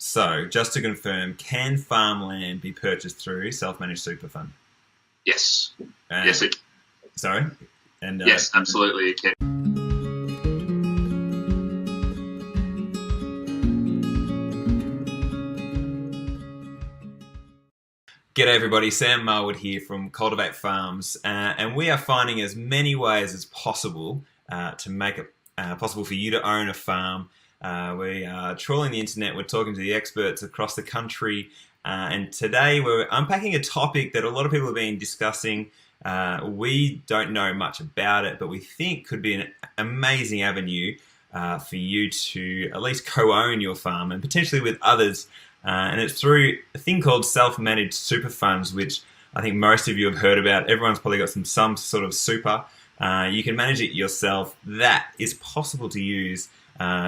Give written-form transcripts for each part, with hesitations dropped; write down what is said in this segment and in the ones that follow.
So, just to confirm, can farmland be purchased through self-managed super fund? Yes. Yes, it Sorry? And yes, absolutely it can. G'day everybody, Sam Marwood here from Cultivate Farms, and we are finding as many ways as possible to make it possible for you to own a farm. We are trawling the internet, we're talking to the experts across the country, and today we're unpacking a topic that a lot of people have been discussing. We don't know much about it, but we think could be an amazing avenue for you to at least co-own your farm and potentially with others. And it's through a thing called self-managed super funds, which I think most of you have heard about. Everyone's probably got some sort of super. You can manage it yourself. That is possible to use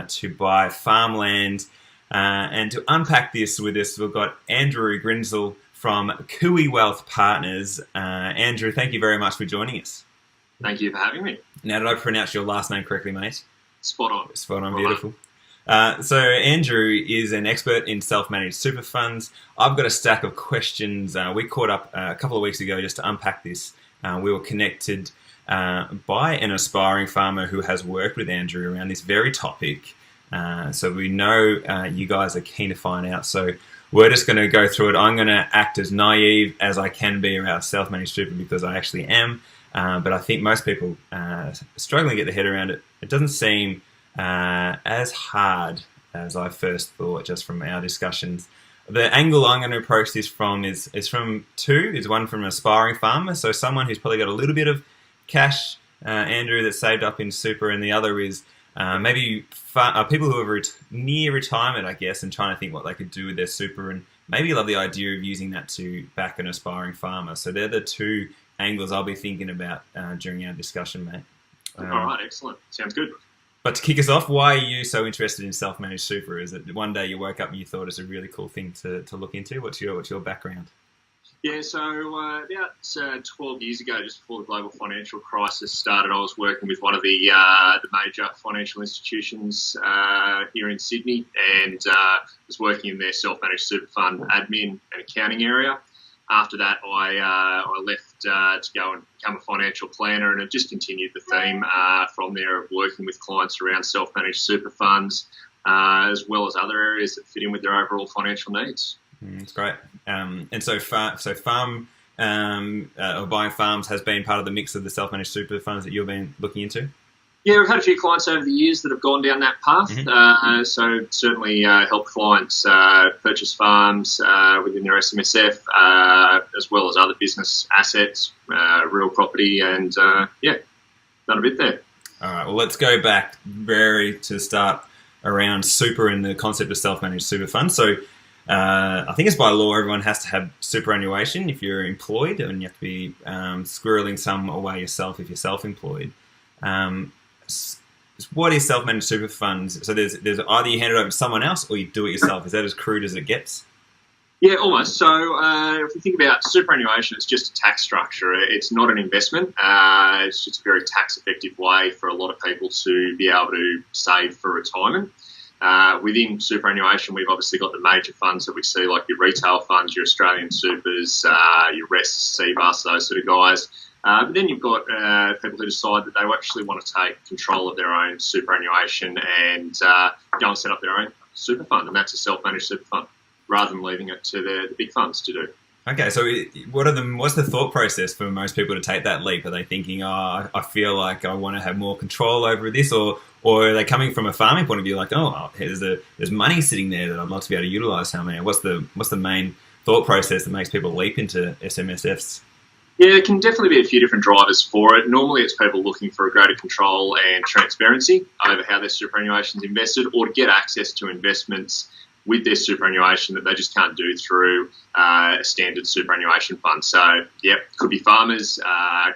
to buy farmland. And to unpack this with us, we've got Andrew Grinsell from Cooee Wealth Partners. Andrew, thank you very much for joining us. Thank you for having me. Now, did I pronounce your last name correctly, mate? Spot on. Spot on, beautiful. So Andrew is an expert in self-managed super funds. I've got a stack of questions. We caught up a couple of weeks ago just to unpack this. We were connected by an aspiring farmer who has worked with Andrew around this very topic. So we know you guys are keen to find out. So we're just going to go through it. I'm going to act as naive as I can be around self-managed super because I actually am. But I think most people are struggling to get their head around it. It doesn't seem as hard as I first thought just from our discussions. The angle I'm going to approach this from is from two. Is one from an aspiring farmer, so someone who's probably got a little bit of cash, Andrew, that's saved up in super, and the other is maybe people who are near retirement, I guess, and trying to think what they could do with their super, and maybe love the idea of using that to back an aspiring farmer. So they're the two angles I'll be thinking about during our discussion, mate. All right, excellent. Sounds good. But to kick us off, why are you so interested in self-managed super? Is it one day you woke up and you thought it was a really cool thing to look into? What's your background? Yeah, so about 12 years ago, just before the global financial crisis started, I was working with one of the major financial institutions here in Sydney, and was working in their self-managed super fund admin and accounting area. After that, I left to go and become a financial planner, and it just continued the theme from there of working with clients around self-managed super funds, as well as other areas that fit in with their overall financial needs. That's great. And so farm or buying farms has been part of the mix of the self-managed super funds that you've been looking into? Yeah, we've had a few clients over the years that have gone down that path. Mm-hmm. So certainly help clients purchase farms within their SMSF, as well as other business assets, real property, and done a bit there. All right, well, let's go back to start around super and the concept of self-managed super funds. So I think it's by law everyone has to have superannuation if you're employed, and you have to be squirreling some away yourself if you're self-employed. What is self-managed super funds? So there's either you hand it over to someone else or you do it yourself. Is that as crude as it gets? Yeah, almost. So if you think about superannuation, it's just a tax structure. It's not an investment. It's just a very tax-effective way for a lot of people to be able to save for retirement. Within superannuation, we've obviously got the major funds that we see, like your retail funds, your Australian supers, your REST, CBUS, those sort of guys. But then you've got people who decide that they actually want to take control of their own superannuation and go and set up their own super fund, and that's a self-managed super fund, rather than leaving it to the big funds to do. Okay, so what's the thought process for most people to take that leap? Are they thinking, I feel like I want to have more control over this, or are they coming from a farming point of view, like, there's money sitting there that I'd like to be able to utilise somehow? What's the main thought process that makes people leap into SMSFs? Yeah, it can definitely be a few different drivers for it. Normally it's people looking for a greater control and transparency over how their superannuation is invested, or to get access to investments with their superannuation that they just can't do through a standard superannuation fund. So, could be farmers,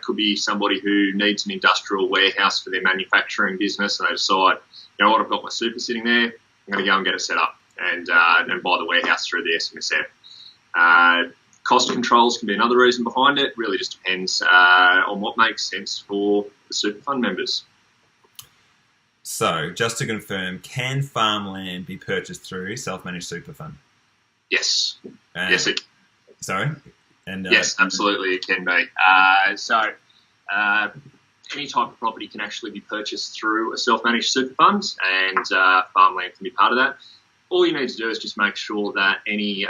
could be somebody who needs an industrial warehouse for their manufacturing business, and they decide, you know what, I've got my super sitting there, I'm going to go and get it set up and buy the warehouse through the SMSF. Cost controls can be another reason behind it. Really just depends on what makes sense for the super fund members. So, just to confirm, can farmland be purchased through self-managed super fund? Yes. Yes, it Sorry? And, yes, absolutely it can be. Any type of property can actually be purchased through a self-managed super fund, and farmland can be part of that. All you need to do is just make sure that any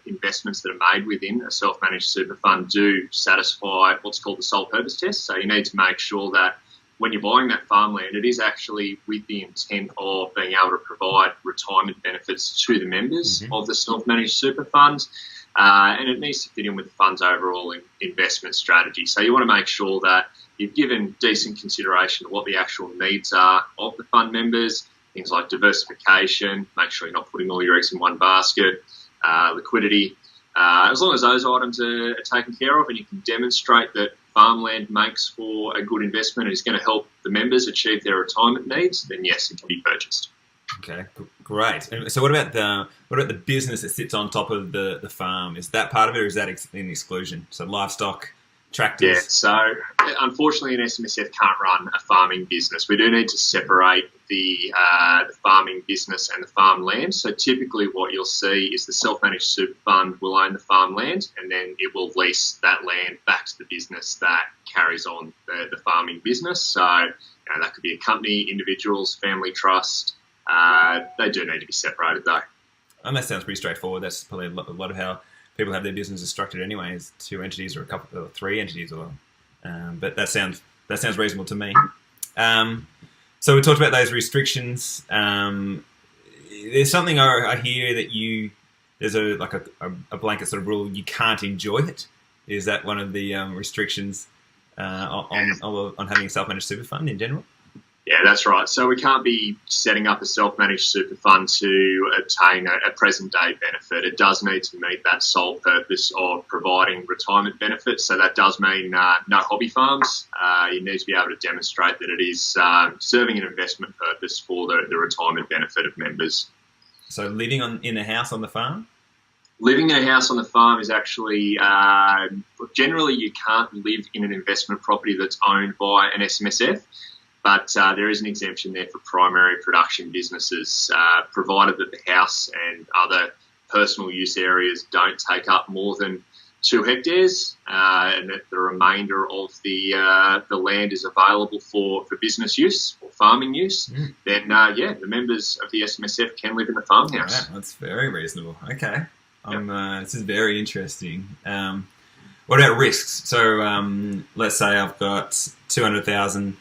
investments that are made within a self-managed super fund do satisfy what's called the sole purpose test. So you need to make sure that when you're buying that farmland, it is actually with the intent of being able to provide retirement benefits to the members of the self-managed super fund. And it needs to fit in with the fund's overall investment strategy. So you want to make sure that you've given decent consideration to what the actual needs are of the fund members, things like diversification, make sure you're not putting all your eggs in one basket, liquidity. As long as those items are taken care of and you can demonstrate that farmland makes for a good investment and is going to help the members achieve their retirement needs, then yes, it can be purchased. Okay, great. And so what about the business that sits on top of the farm? Is that part of it, or is that an exclusion? So livestock, tractors? Yeah, so unfortunately an SMSF can't run a farming business. We do need to separate the farming business and the farmland. So typically what you'll see is the self-managed super fund will own the farmland, and then it will lease that land back to the business that carries on the farming business. So that could be a company, individuals, family trust. They do need to be separated though. And that sounds pretty straightforward. That's probably a lot of how people have their businesses structured anyway, is 2 entities or a couple or 3 entities, but that sounds reasonable to me. So we talked about those restrictions. There's something I hear that there's a blanket sort of rule, you can't enjoy it. Is that one of the restrictions on having a self-managed super fund in general? Yeah, that's right. So we can't be setting up a self-managed super fund to obtain a present-day benefit. It does need to meet that sole purpose of providing retirement benefits. So that does mean no hobby farms. You need to be able to demonstrate that it is serving an investment purpose for the retirement benefit of members. So living in a house on the farm? Living in a house on the farm is actually, generally you can't live in an investment property that's owned by an SMSF. But there is an exemption there for primary production businesses, provided that the house and other personal use areas don't take up more than 2 hectares, and that the remainder of the land is available for business use or farming use. Then the members of the SMSF can live in the farmhouse. Right, that's very reasonable. Okay, this is very interesting. What about risks? So let's say I've got 200,000.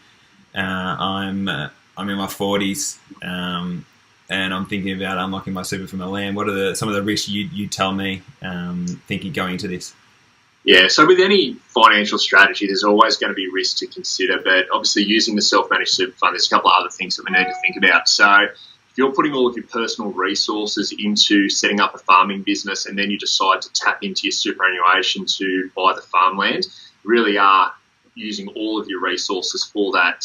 I'm in my 40s, and I'm thinking about unlocking my super from the land. What are some of the risks you tell me thinking going into this? Yeah, so with any financial strategy, there's always going to be risks to consider, but obviously using the self-managed super fund, there's a couple of other things that we need to think about. So if you're putting all of your personal resources into setting up a farming business and then you decide to tap into your superannuation to buy the farmland, you really are using all of your resources for that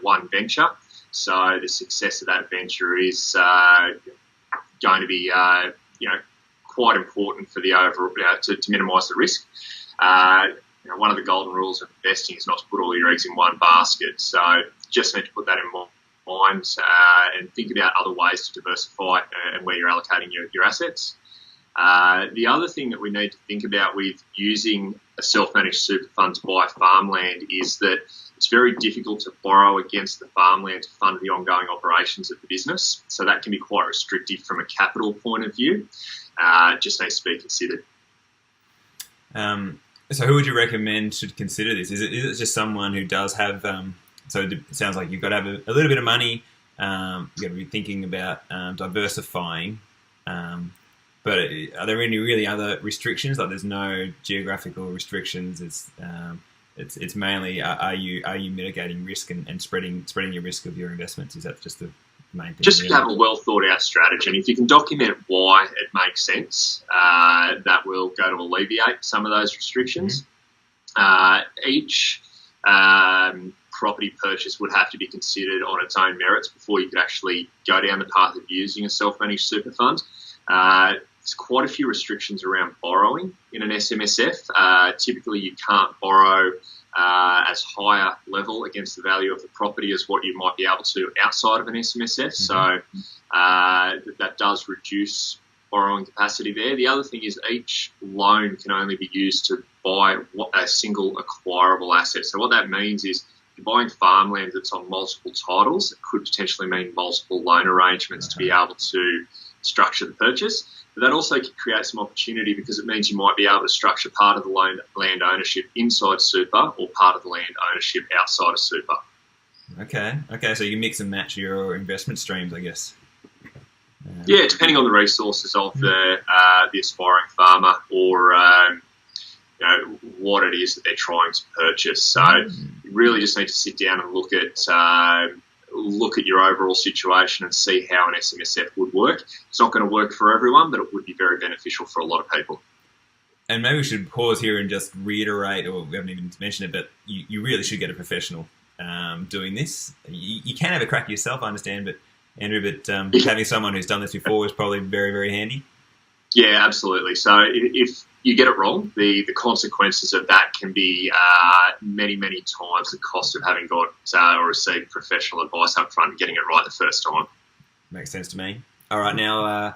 one venture. So the success of that venture is going to be quite important for the overall to minimise the risk. One of the golden rules of investing is not to put all your eggs in one basket. So just need to put that in mind and think about other ways to diversify and where you're allocating your assets. The other thing that we need to think about with using a self-managed super fund to buy farmland is that it's very difficult to borrow against the farmland to fund the ongoing operations of the business. So that can be quite restrictive from a capital point of view. It just needs to be considered. So who would you recommend should consider this? Is it just someone who does have... so it sounds like you've got to have a little bit of money. You've got to be thinking about diversifying. But are there any really other restrictions? Like there's no geographical restrictions. It's mainly are you mitigating risk and spreading your risk of your investments? Is that just the main thing? Just really? Have a well thought out strategy, and if you can document why it makes sense, that will go to alleviate some of those restrictions. Each property purchase would have to be considered on its own merits before you could actually go down the path of using a self-managed super fund. There's quite a few restrictions around borrowing in an SMSF. Typically, you can't borrow as higher level against the value of the property as what you might be able to outside of an SMSF. So that does reduce borrowing capacity there. The other thing is each loan can only be used to buy a single acquirable asset. So what that means is if you're buying farmland that's on multiple titles, it could potentially mean multiple loan arrangements to be able to structure the purchase. But that also can create some opportunity because it means you might be able to structure part of the land ownership inside super or part of the land ownership outside of super. Okay, so you mix and match your investment streams, I guess. Yeah, depending on the resources of the aspiring farmer or what it is that they're trying to purchase. So you really just need to sit down and look at your overall situation and see how an SMSF would work. It's not going to work for everyone, but it would be very beneficial for a lot of people. And maybe we should pause here and just reiterate, or we haven't even mentioned it, but you really should get a professional doing this. You can have a crack yourself, I understand, but Andrew, having someone who's done this before is probably very, very handy. Yeah, absolutely. So if you get it wrong, the consequences of that can be many, many times the cost of having got or received professional advice up front and getting it right the first time. Makes sense to me. All right, now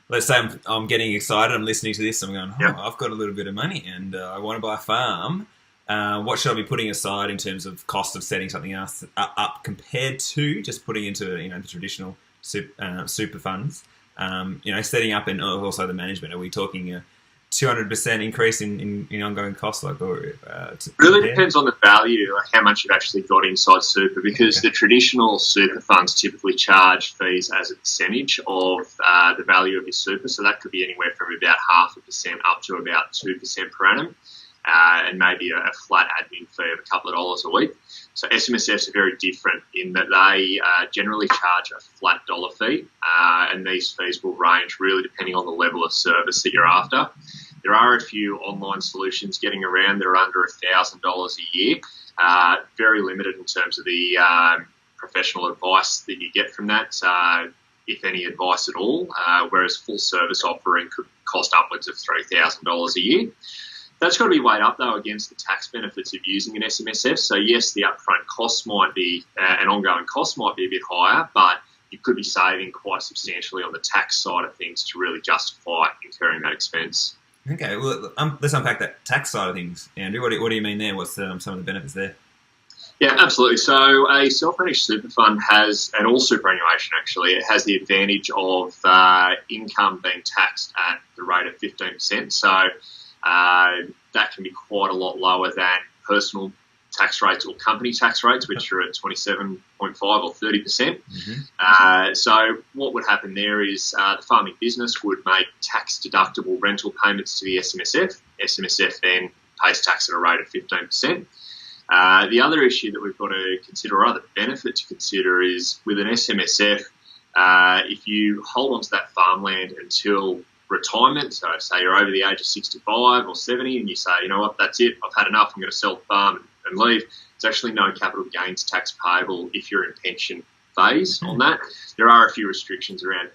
let's say I'm getting excited. I'm listening to this. I'm going, I've got a little bit of money and I want to buy a farm. What should I be putting aside in terms of cost of setting something else up compared to just putting into the traditional super funds? Setting up and also the management. Are we talking a 200% increase in ongoing costs? Really depends on the value, like how much you've actually got inside super, because the traditional super funds typically charge fees as a percentage of the value of your super. So that could be anywhere from about 0.5% up to about 2% per annum. And maybe a flat admin fee of a couple of dollars a week. So SMSFs are very different in that they generally charge a flat dollar fee, and these fees will range really depending on the level of service that you're after. There are a few online solutions getting around that are under $1,000 a year, very limited in terms of the professional advice that you get from that, if any advice at all, whereas full service offering could cost upwards of $3,000 a year. That's got to be weighed up, though, against the tax benefits of using an SMSF. So, yes, the upfront costs might be, and ongoing costs might be a bit higher, but you could be saving quite substantially on the tax side of things to really justify incurring that expense. Okay, well, let's unpack that tax side of things, Andrew. What do you mean there? What's some of the benefits there? Yeah, absolutely. So a self-managed super fund has, and all superannuation actually, it has the advantage of income being taxed at the rate of 15%. So that can be quite a lot lower than personal tax rates or company tax rates, which are at 27.5 or 30%. So what would happen there is the farming business would make tax-deductible rental payments to the SMSF. SMSF then pays tax at a rate of 15%. The other issue that we've got to consider, or other benefit to consider, is with an SMSF, if you hold on to that farmland until retirement, so say you're over the age of 65 or 70 and you say, you know what, that's it, I've had enough, I'm going to sell the farm and leave, it's actually no capital gains tax payable if you're in pension phase on that. There are a few restrictions around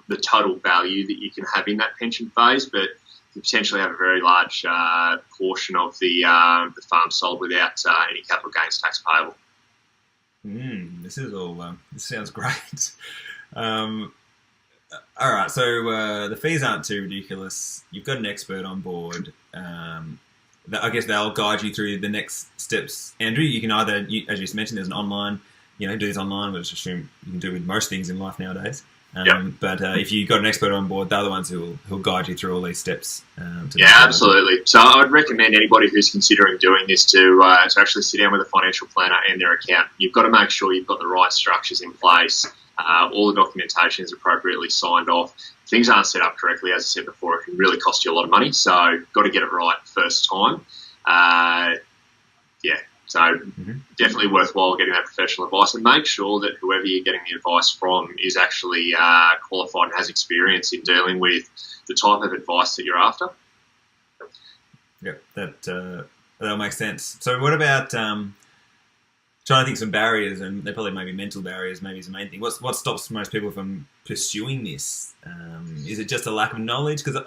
the total value that you can have in that pension phase, but you potentially have a very large portion of the farm sold without any capital gains tax payable. This is all. This sounds great. All right, so the fees aren't too ridiculous. You've got an expert on board. I guess they'll guide you through the next steps. Andrew, you can either, as you mentioned, there's an online, do this online, which I assume you can do with most things in life nowadays. But if you've got an expert on board, they're the ones who'll guide you through all these steps. Absolutely. So I would recommend anybody who's considering doing this to actually sit down with a financial planner and their accountant. You've got to make sure you've got the right structures in place. All the documentation is appropriately signed off. If things aren't set up correctly, as I said before, it can really cost you a lot of money. So got to get it right first time. So definitely worthwhile getting that professional advice, and make sure that whoever you're getting the advice from is actually qualified and has experience in dealing with the type of advice that you're after. Yeah, that'll make sense. So what about trying to think some barriers, and they're probably maybe mental barriers, maybe is the main thing. What stops most people from pursuing this? Is it just a lack of knowledge? Because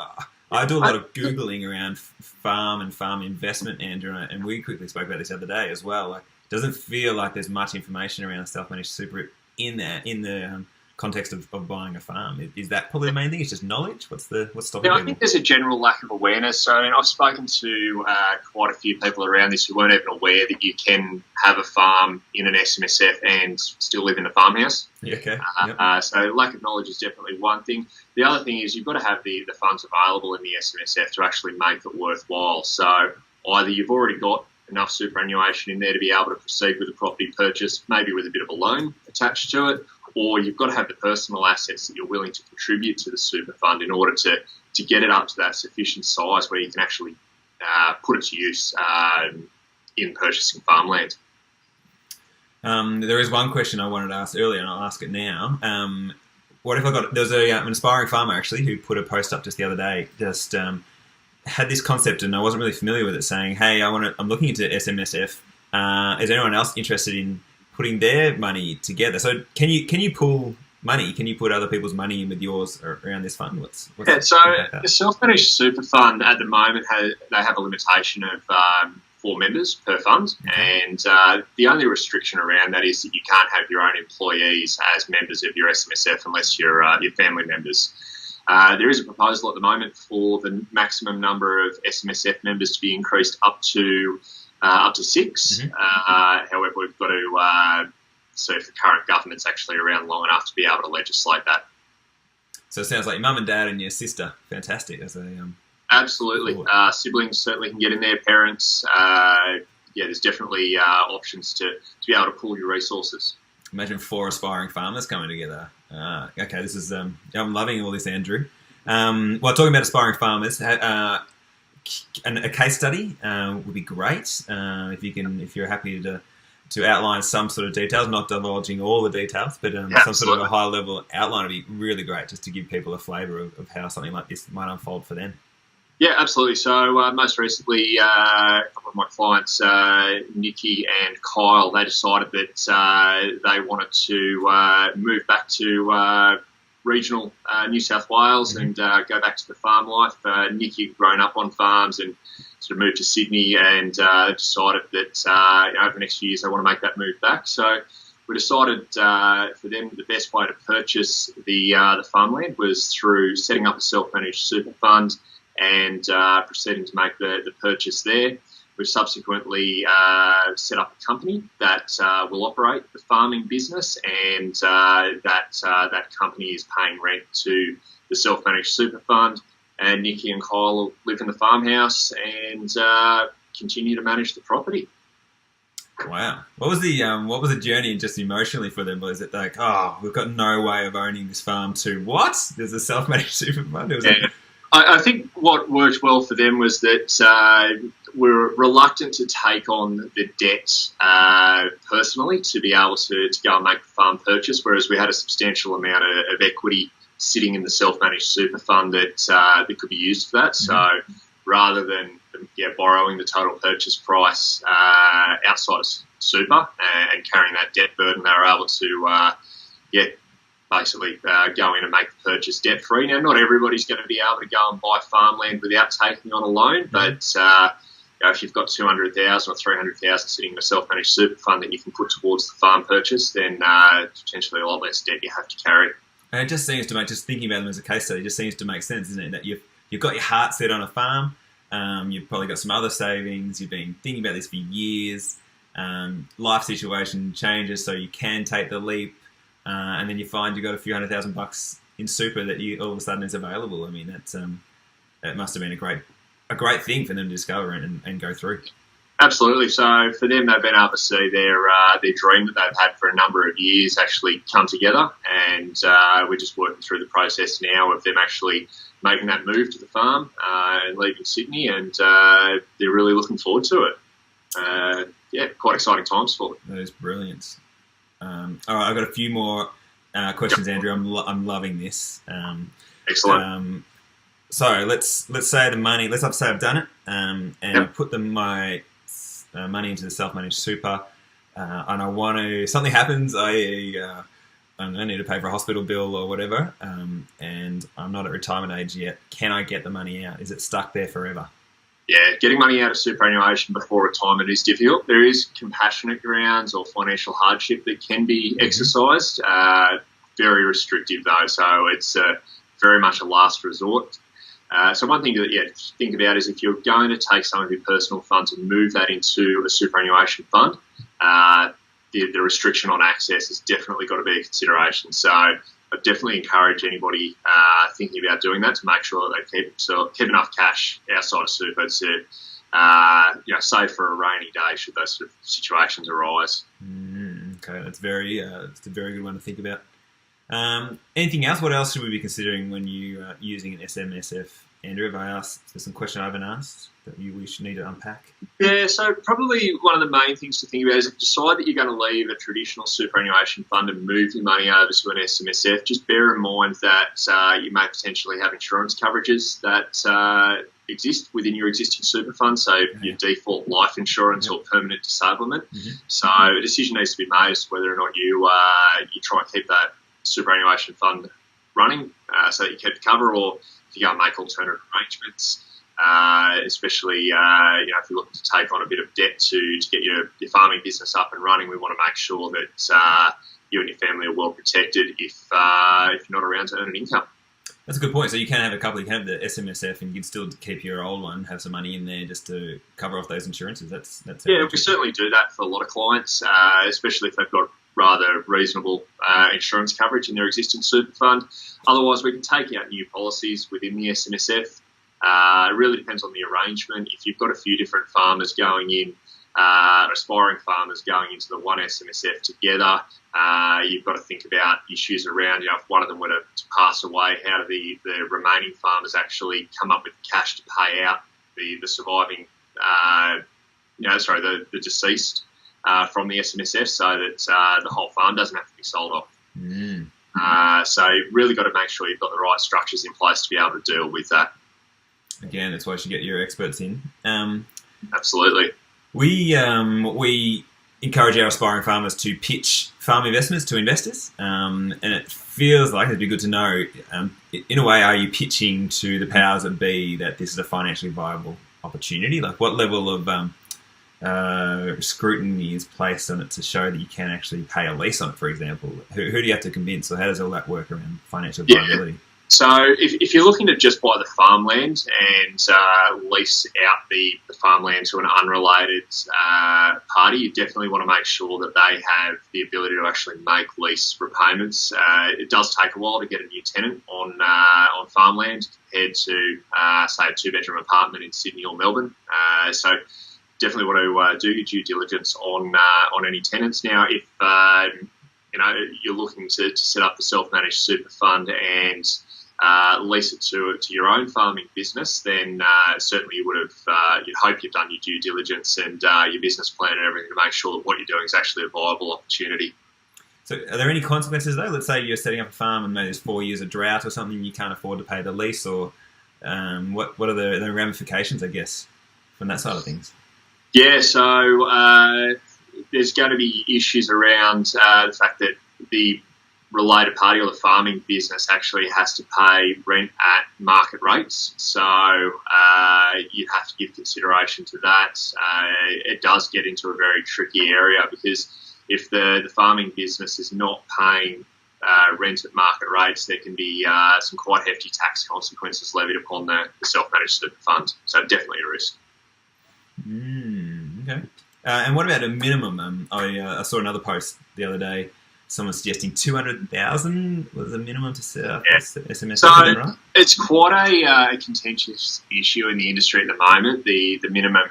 I do a lot of Googling around farm and farm investment, Andrew, and we quickly spoke about this the other day as well. Like, it doesn't feel like there's much information around self-managed super in the context of buying a farm. Is that probably the main thing? It's just knowledge? What's stopping people? I think there's a general lack of awareness. So I've spoken to quite a few people around this who weren't even aware that you can have a farm in an SMSF and still live in a farmhouse. Yeah, okay. Yep. So lack of knowledge is definitely one thing. The other thing is you've got to have the funds available in the SMSF to actually make it worthwhile. So either you've already got enough superannuation in there to be able to proceed with a property purchase, maybe with a bit of a loan attached to it, or you've got to have the personal assets that you're willing to contribute to the super fund in order to get it up to that sufficient size where you can actually put it to use in purchasing farmland. There is one question I wanted to ask earlier, and I'll ask it now. What if there was an aspiring farmer actually who put a post up just the other day, just had this concept, and I wasn't really familiar with it, saying, "Hey, I'm looking into SMSF. Is anyone else interested in putting their money together?" So can you pool money? Can you put other people's money in with yours around this fund? So the self-managed super fund at the moment they have a limitation of 4 members per fund, and the only restriction around that is that you can't have your own employees as members of your SMSF unless you're your family members. There is a proposal at the moment for the maximum number of SMSF members to be increased up to 6. However, we've got to see if the current government's actually around long enough to be able to legislate that. So it sounds like your mum and dad and your sister. Fantastic. Absolutely. Cool. Siblings certainly can get in there. Parents. There's definitely options to be able to pool your resources. Imagine 4 aspiring farmers coming together. Okay, this is. I'm loving all this, Andrew. Talking about aspiring farmers, a case study would be great if you're happy to outline some sort of details, not divulging all the details, but some sort of a high level outline would be really great, just to give people a flavour of how something like this might unfold for them. Yeah, absolutely. So most recently, a couple of my clients, Nikki and Kyle, they decided that they wanted to move back to regional New South Wales and go back to the farm life. Nikki had grown up on farms and sort of moved to Sydney and decided that over the next few years they want to make that move back. So we decided for them the best way to purchase the farmland was through setting up a self-managed super fund and proceeding to make the purchase there. We've subsequently set up a company that will operate the farming business, and that company is paying rent to the self-managed super fund. And Nikki and Kyle will live in the farmhouse and continue to manage the property. Wow, what was the journey just emotionally for them? Was it like, oh, we've got no way of owning this farm, to what? There's a self-managed super fund. I think what worked well for them was that we're reluctant to take on the debt personally to be able to go and make the farm purchase, whereas we had a substantial amount of equity sitting in the self-managed super fund that could be used for that. So rather than borrowing the total purchase price outside of super and carrying that debt burden, they were able to basically go in and make the purchase debt-free. Now, not everybody's going to be able to go and buy farmland without taking on a loan, but if you've got $200,000 or $300,000 sitting in a self-managed super fund that you can put towards the farm purchase, then potentially a lot less debt you have to carry. And it just seems to make, just thinking about them as a case study, just seems to make sense, isn't it? That you've got your heart set on a farm, you've probably got some other savings, you've been thinking about this for years, life situation changes so you can take the leap, and then you find you've got a few $100,000 in super that you all of a sudden is available. I mean, that must have been a great thing for them to discover and go through. Absolutely. So for them, they've been able to see their dream that they've had for a number of years actually come together, and we're just working through the process now of them actually making that move to the farm and leaving Sydney, and they're really looking forward to it. Quite exciting times for them. That is brilliant. All right, I've got a few more questions, Andrew. I'm loving this. Excellent. So let's say the money. Let's say I've done it, and I put my money into the self-managed super, and I want to. Something happens. I need to pay for a hospital bill or whatever, and I'm not at retirement age yet. Can I get the money out? Is it stuck there forever? Yeah, getting money out of superannuation before retirement is difficult. There is compassionate grounds or financial hardship that can be exercised. Very restrictive though, so it's very much a last resort. So one thing to think about is if you're going to take some of your personal funds and move that into a superannuation fund, the restriction on access has definitely got to be a consideration. So I definitely encourage anybody thinking about doing that to make sure that they keep enough cash outside of super to save for a rainy day should those sort of situations arise. Okay, that's it's a very good one to think about. Anything else? What else should we be considering when you using an SMSF? Andrew, have I asked? There's some question I haven't asked that we should need to unpack. Yeah, so probably one of the main things to think about is if you decide that you're going to leave a traditional superannuation fund and move your money over to an SMSF, just bear in mind that you may potentially have insurance coverages that exist within your existing super fund, so your default life insurance or permanent disablement. So a decision needs to be made as to whether or not you try and keep that superannuation fund running so that you keep the cover, or if you go and make alternative arrangements, especially if you're looking to take on a bit of debt to get your farming business up and running. We want to make sure that you and your family are well protected if you're not around to earn an income. That's a good point. So you can have a couple. You can have the SMSF, and you can still keep your old one, have some money in there just to cover off those insurances. That's we certainly do that for a lot of clients, especially if they've got rather reasonable insurance coverage in their existing super fund. Otherwise, we can take out new policies within the SMSF. It really depends on the arrangement. If you've got a few different farmers going in, aspiring farmers going into the one SMSF together, you've got to think about issues around, if one of them were to pass away, how do the remaining farmers actually come up with cash to pay out the surviving, the deceased from the SMSF, so that the whole farm doesn't have to be sold off. So you've really got to make sure you've got the right structures in place to be able to deal with that. Again, that's why you should get your experts in. Absolutely. We encourage our aspiring farmers to pitch farm investments to investors, and it feels like it'd be good to know, in a way, are you pitching to the powers that be that this is a financially viable opportunity? Like, what level of scrutiny is placed on it to show that you can actually pay a lease on it, for example? Who do you have to convince, or how does all that work around financial viability? So if you're looking to just buy the farmland and lease out the farmland to an unrelated party, you definitely want to make sure that they have the ability to actually make lease repayments. It does take a while to get a new tenant on farmland compared to, say, a two-bedroom apartment in Sydney or Melbourne. So definitely want to do your due diligence on any tenants. Now, if you're looking to set up a self-managed super fund and lease it to your own farming business, then certainly you'd hope you've done your due diligence and your business plan and everything to make sure that what you're doing is actually a viable opportunity. So are there any consequences though? Let's say you're setting up a farm and maybe there's 4 years of drought or something, you can't afford to pay the lease, or what are the ramifications, I guess, from that side of things? Yeah, so there's going to be issues around the fact that the related party or the farming business actually has to pay rent at market rates. So you have to give consideration to that. It does get into a very tricky area because if the farming business is not paying rent at market rates, there can be some quite hefty tax consequences levied upon the self-managed super fund. So definitely a risk. Okay. And what about a minimum? I saw another post the other day. Someone suggesting 200,000 was the minimum to set up SMSF. So right? It's quite a contentious issue in the industry at the moment. The minimum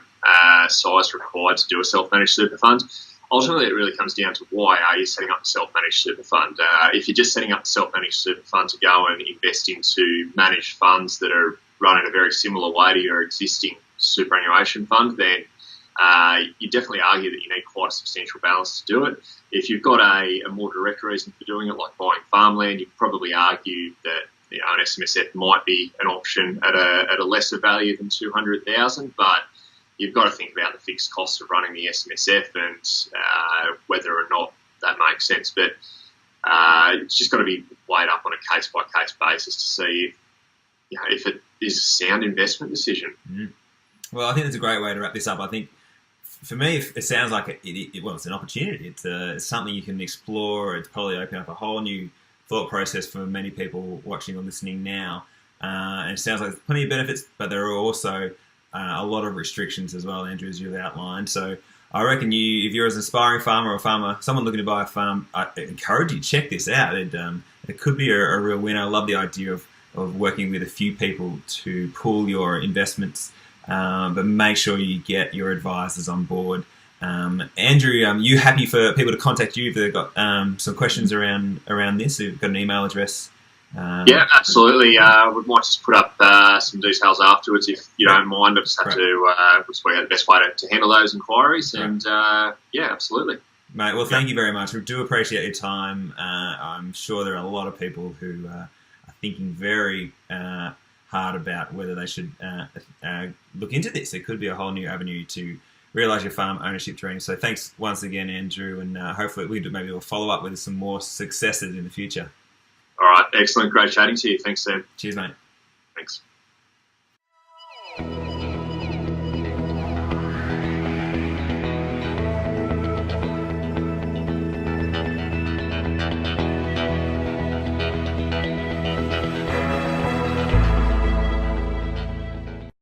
size required to do a self-managed super fund. Ultimately, it really comes down to why are you setting up a self-managed super fund. If you're just setting up a self-managed super fund to go and invest into managed funds that are run in a very similar way to your existing superannuation fund, then you definitely argue that you need quite a substantial balance to do it. If you've got a more direct reason for doing it, like buying farmland, you could probably argue that an SMSF might be an option at a lesser value than 200,000, but you've got to think about the fixed costs of running the SMSF and whether or not that makes sense. But It's just got to be weighed up on a case-by-case basis to see if it is a sound investment decision. Mm. Well, I think that's a great way to wrap this up. I think for me, it sounds like it's an opportunity. It's something you can explore. It's probably open up a whole new thought process for many people watching or listening now. And it sounds like there's plenty of benefits, but there are also a lot of restrictions as well, Andrew, as you've outlined. So I reckon if you're an aspiring farmer or someone looking to buy a farm, I encourage you to check this out. It could be a real winner. I love the idea of working with a few people to pool your investments, but make sure you get your advisors on board. Andrew, you happy for people to contact you if they've got some questions around this? You've got an email address? Yeah, absolutely. We might just put up some details afterwards if you don't mind. I just have to just work out the best way to handle those inquiries. And yeah, absolutely. Mate, well, thank you very much. We do appreciate your time. I'm sure there are a lot of people who are thinking very hard about whether they should look into this. It could be a whole new avenue to realise your farm ownership dream. So thanks once again, Andrew, and hopefully we'll follow up with some more successes in the future. All right, excellent. Great chatting to you. Thanks, Sam. Cheers, mate. Thanks.